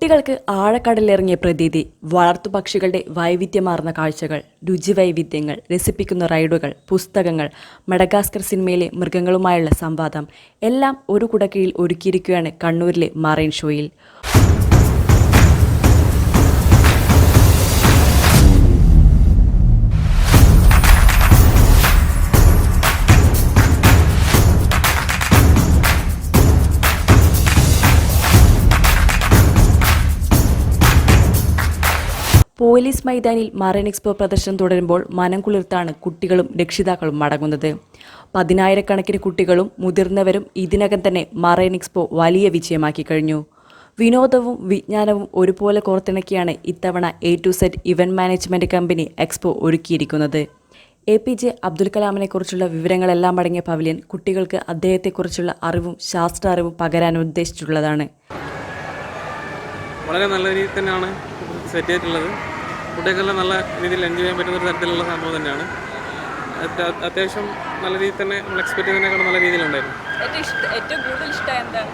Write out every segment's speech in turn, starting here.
കുട്ടികൾക്ക് ആഴക്കടലിറങ്ങിയ പ്രതീതി, വളർത്തുപക്ഷികളുടെ വൈവിധ്യമാർന്ന കാഴ്ചകൾ, രുചിവൈവിധ്യങ്ങൾ, രസിപ്പിക്കുന്ന റൈഡുകൾ, പുസ്തകങ്ങൾ, മഡഗാസ്കർ സിനിമയിലെ മൃഗങ്ങളുമായുള്ള സംവാദം എല്ലാം ഒരു കുടക്കീഴിൽ ഒരുക്കിയിരിക്കുകയാണ് കണ്ണൂരിലെ മറൈൻ ഷോയിൽ. പോലീസ് മൈതാനിൽ മറൈൻ എക്സ്പോ പ്രദർശനം തുടരുമ്പോൾ മനം കുളിർത്താണ് കുട്ടികളും രക്ഷിതാക്കളും മടങ്ങുന്നത്. 10,000-കണക്കിന് കുട്ടികളും മുതിർന്നവരും ഇതിനകം തന്നെ മറൈൻ എക്സ്പോ വലിയ വിജയമാക്കി കഴിഞ്ഞു. വിനോദവും വിജ്ഞാനവും ഒരുപോലെ കോർത്തിണക്കിയാണ് ഇത്തവണ A to Z event management company expo ഒരുക്കിയിരിക്കുന്നത്. APJ അബ്ദുൽ കലാമിനെക്കുറിച്ചുള്ള വിവരങ്ങളെല്ലാം അടങ്ങിയ പവലിയൻ കുട്ടികൾക്ക് അദ്ദേഹത്തെക്കുറിച്ചുള്ള അറിവും ശാസ്ത്ര അറിവും പകരാൻ ഉദ്ദേശിച്ചിട്ടുള്ളതാണ്. വളരെ നല്ല രീതിയിൽ തന്നെയാണ് സെറ്റ് ചെയ്തിട്ടുള്ളത്. കുട്ടികൾക്കെല്ലാം നല്ല രീതിയിൽ എൻജോയ് ചെയ്യാൻ പറ്റുന്ന ഒരു തരത്തിലുള്ള സംഭവം തന്നെയാണ്. അത്യാവശ്യം നല്ല രീതിയിൽ തന്നെ നമ്മൾ എക്സ്പെക്ട് ചെയ്യുന്നതിനേക്കാളും നല്ല രീതിയിലുണ്ടായിരുന്നു. ഏറ്റവും കൂടുതൽ ഇഷ്ടം എന്താണ്?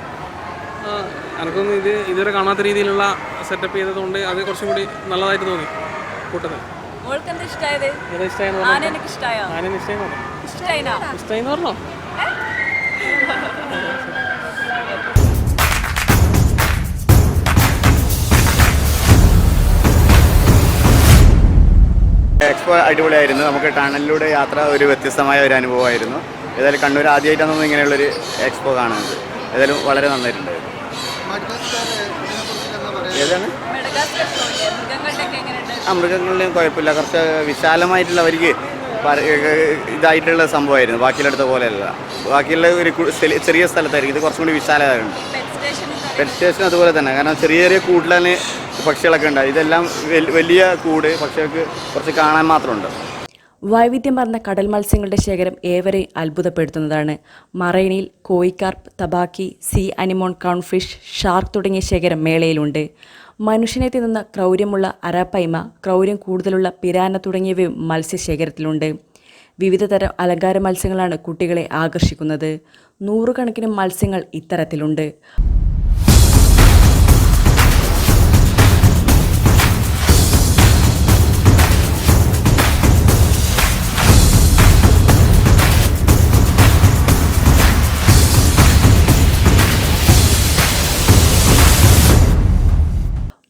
എനിക്കൊന്നും ഇതുവരെ കാണാത്ത രീതിയിലുള്ള സെറ്റപ്പ് ചെയ്തതുകൊണ്ട് അത് കുറച്ചും കൂടി നല്ലതായിട്ട് തോന്നി കൂട്ടത്തിൽ. ഇഷ്ടമായിന്ന് പറഞ്ഞോ? എക്സ്പോ അടിപൊളിയായിരുന്നു. നമുക്ക് ടണലിലൂടെ യാത്ര ഒരു വ്യത്യസ്തമായ ഒരു അനുഭവമായിരുന്നു. ഏതായാലും കണ്ണൂർ ആദ്യമായിട്ടാണ് ഇങ്ങനെയുള്ളൊരു എക്സ്പോ കാണുന്നത്. ഏതായാലും വളരെ നന്നായിട്ടുണ്ടായിരുന്നു. ഏതാണ് മൃഗങ്ങളുടെയും കുഴപ്പമില്ല. കുറച്ച് വിശാലമായിട്ടുള്ള അവർക്ക് ഇതായിട്ടുള്ള സംഭവമായിരുന്നു. ബാക്കിയുള്ളടുത്ത പോലെയല്ല. ബാക്കിയുള്ള ഒരു ചെറിയ സ്ഥലത്തായിരിക്കും. ഇത് കുറച്ചും കൂടി വിശാലമായിട്ടുണ്ട്. പെറ്റ് സ്റ്റേഷൻ അതുപോലെ തന്നെ. കാരണം ചെറിയ ചെറിയ കൂട്ടിലാണ് പക്ഷികളൊക്കെ ഉണ്ട്. ഇതെല്ലാം വലിയ കൂട് പക്ഷികൾക്ക് കുറച്ച് കാണാൻ മാത്രമുണ്ട്. വൈവിധ്യമാർന്ന കടൽ മത്സ്യങ്ങളുടെ ശേഖരം ഏവരെയും അത്ഭുതപ്പെടുത്തുന്നതാണ്. മറൈനിൽ കോയിക്കാർപ്പ്, തബാക്കി, സീ അനിമോൺ, കൗൺഫിഷ്, ഷാർക്ക് തുടങ്ങിയ ശേഖരം മേളയിലുണ്ട്. മനുഷ്യനെ തിന്നുന്ന ക്രൗര്യമുള്ള അരാപ്പൈമ, ക്രൗര്യം കൂടുതലുള്ള പിരാന തുടങ്ങിയവയും മത്സ്യശേഖരത്തിലുണ്ട്. വിവിധ തരം അലങ്കാര മത്സ്യങ്ങളാണ് കുട്ടികളെ ആകർഷിക്കുന്നത്. 100 കണക്കിന് മത്സ്യങ്ങൾ ഇത്തരത്തിലുണ്ട്.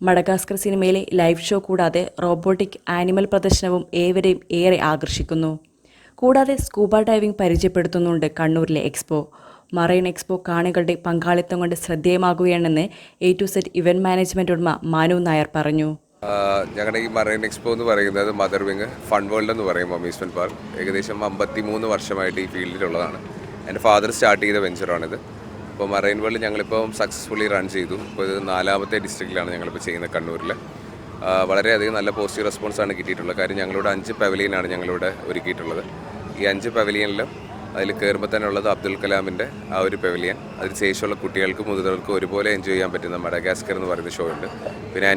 മഡഗാസ്കർ സിനിമയിലെ ലൈവ് ഷോ കൂടാതെ റോബോട്ടിക് ആനിമൽ പ്രദർശനവും ഏവരെയും ഏറെ ആകർഷിക്കുന്നു. കൂടാതെ സ്കൂബ ഡൈവിംഗ് പരിചയപ്പെടുത്തുന്നുണ്ട് കണ്ണൂരിലെ എക്സ്പോ. മറൈൻ എക്സ്പോ കാണികളുടെ പങ്കാളിത്തം കൊണ്ട് ശ്രദ്ധേയമാകുകയാണെന്ന് A to Z event management ഉടമ മാനു നായർ പറഞ്ഞു. ഞങ്ങളുടെ ഈ മറൈൻ എക്സ്പോ എന്ന് പറയുന്നത് മദർ വിങ് ഫൺ വേൾഡ് എന്ന് പറയും അമ്യൂസ്മെൻറ്റ് പാർക്ക്. ഏകദേശം 53 വർഷമായിട്ട് ഈ ഫീൽഡിലുള്ളതാണ്. എൻ്റെ ഫാദർ സ്റ്റാർട്ട് ചെയ്ത വെഞ്ചറാണിത്. ഇപ്പോൾ മറൈൻ വേൾഡ് ഞങ്ങളിപ്പോൾ സക്സസ്ഫുള്ളി റൺ ചെയ്തു. ഇപ്പോൾ ഇത് 4ാമത്തെ ഡിസ്ട്രിക്റ്റിലാണ് ഞങ്ങളിപ്പോൾ ചെയ്യുന്നത് കണ്ണൂരിൽ. വളരെയധികം നല്ല പോസിറ്റീവ് റെസ്പോൺസാണ് കിട്ടിയിട്ടുള്ളത്. കാര്യം ഞങ്ങളിവിടെ 5 പവലിയനാണ് ഞങ്ങളിവിടെ ഒരുക്കിയിട്ടുള്ളത്. ഈ 5 പവലിയനിലും അതിൽ കയറുമ്പോൾ തന്നെ ഉള്ളത് അബ്ദുൽ കലാമിൻ്റെ ആ ഒരു പവലിയൻ. അതിന് ശേഷമുള്ള കുട്ടികൾക്കും മുതിർന്നവർക്കും ഒരുപോലെ എൻജോയ് ചെയ്യാൻ പറ്റുന്ന മഡഗാസ്കർ എന്ന് പറയുന്ന ഷോ ഉണ്ട്. പിന്നെ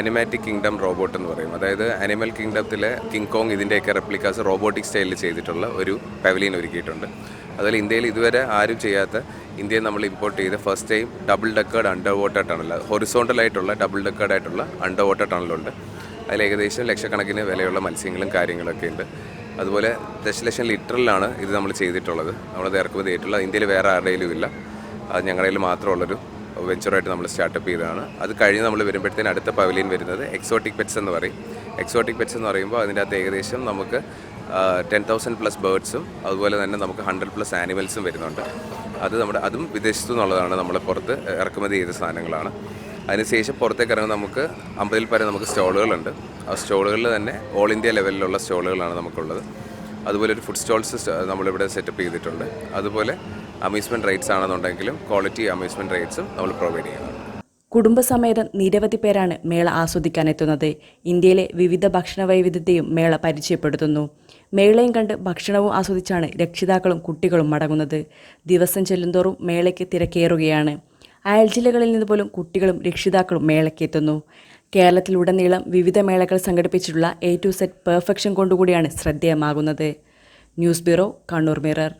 അനിമാറ്റിക് കിങ്ഡം റോബോട്ട് എന്ന് പറയും. അതായത് അനിമൽ കിങ്ഡത്തിലെ കിങ് കോങ് ഇതിൻ്റെയൊക്കെ റെപ്ലിക്കാസ് റോബോട്ടിക് സ്റ്റൈലിൽ ചെയ്തിട്ടുള്ള ഒരു പവലിയൻ ഒരുക്കിയിട്ടുണ്ട്. അതുപോലെ ഇന്ത്യയിൽ ഇതുവരെ ആരും ചെയ്യാത്ത, ഇന്ത്യയിൽ നമ്മൾ ഇമ്പോർട്ട് ചെയ്ത first time double decked under water tunnel, ഹൊറിസോണ്ടലായിട്ടുള്ള ഡബിൾ ഡക്കേർഡ് ആയിട്ടുള്ള അണ്ടർ വാട്ടർ ടണലുണ്ട്. അതിൽ ഏകദേശം ലക്ഷക്കണക്കിന് വിലയുള്ള മത്സ്യങ്ങളും കാര്യങ്ങളൊക്കെ ഉണ്ട്. അതുപോലെ 10,00,000 ലിറ്ററിലാണ് ഇത് നമ്മൾ ചെയ്തിട്ടുള്ളത്. നമ്മളത് ഇറക്കുമതി ചെയ്തിട്ടുള്ളത്. ഇന്ത്യയിൽ വേറെ ആരുടെയിലും ഇല്ല. അത് ഞങ്ങളുടെ മാത്രമുള്ളൊരു വെഞ്ചറായിട്ട് നമ്മൾ സ്റ്റാർട്ടപ്പ് ചെയ്തതാണ്. അത് കഴിഞ്ഞ് നമ്മൾ വരുമ്പോഴത്തേന് അടുത്ത പവലിയൻ വരുന്നത് എക്സോട്ടിക് പെറ്റ്സ് എന്ന് പറയും. എക്സോട്ടിക് പെറ്റ്സ് എന്ന് പറയുമ്പോൾ അതിൻ്റെ അകത്ത് ഏകദേശം നമുക്ക് 10,000+ ബേർഡ്സും അതുപോലെ തന്നെ നമുക്ക് 100+ ആനിമൽസും വരുന്നുണ്ട്. അതും വിദേശത്തു നിന്നുള്ളതാണ്. നമ്മൾ പുറത്ത് ഇറക്കുമതി ചെയ്ത സാധനങ്ങളാണ്. അതിനുശേഷം പുറത്തേക്ക് ഇറങ്ങുന്ന നമുക്ക് 50-ൽ പരം നമുക്ക് സ്റ്റോളുകളുണ്ട്. ആ സ്റ്റോളുകളിൽ തന്നെ ഓൾ ഇന്ത്യ ലെവലിലുള്ള സ്റ്റോളുകളാണ് നമുക്കുള്ളത്. അതുപോലെ ഒരു ഫുഡ് സ്റ്റോൾസ് നമ്മളിവിടെ സെറ്റപ്പ് ചെയ്തിട്ടുണ്ട്. അതുപോലെ അമ്യൂസ്മെൻറ്റ് റൈറ്റ്സ് ആണെന്നുണ്ടെങ്കിലും ക്വാളിറ്റി അമ്യൂസ്മെൻറ്റ് റൈറ്റ്സും നമ്മൾ പ്രൊവൈഡ് ചെയ്യുന്നുണ്ട്. കുടുംബസമേതം നിരവധി പേരാണ് മേള ആസ്വദിക്കാനെത്തുന്നത്. ഇന്ത്യയിലെ വിവിധ ഭക്ഷണ വൈവിധ്യത്തെയും മേള പരിചയപ്പെടുത്തുന്നു. മേളയും കണ്ട് ഭക്ഷണവും ആസ്വദിച്ചാണ് രക്ഷിതാക്കളും കുട്ടികളും മടങ്ങുന്നത്. ദിവസം ചെല്ലുന്തോറും മേളയ്ക്ക് തിരക്കേറുകയാണ്. അയൽ ജില്ലകളിൽ നിന്ന് പോലും കുട്ടികളും രക്ഷിതാക്കളും മേളയ്ക്കെത്തുന്നു. കേരളത്തിലുടനീളം വിവിധ മേളകൾ സംഘടിപ്പിച്ചിട്ടുള്ള A to Z പെർഫെക്ഷൻ കൊണ്ടുകൂടിയാണ് ശ്രദ്ധേയമാകുന്നത്. News bureau, Kannur mirror.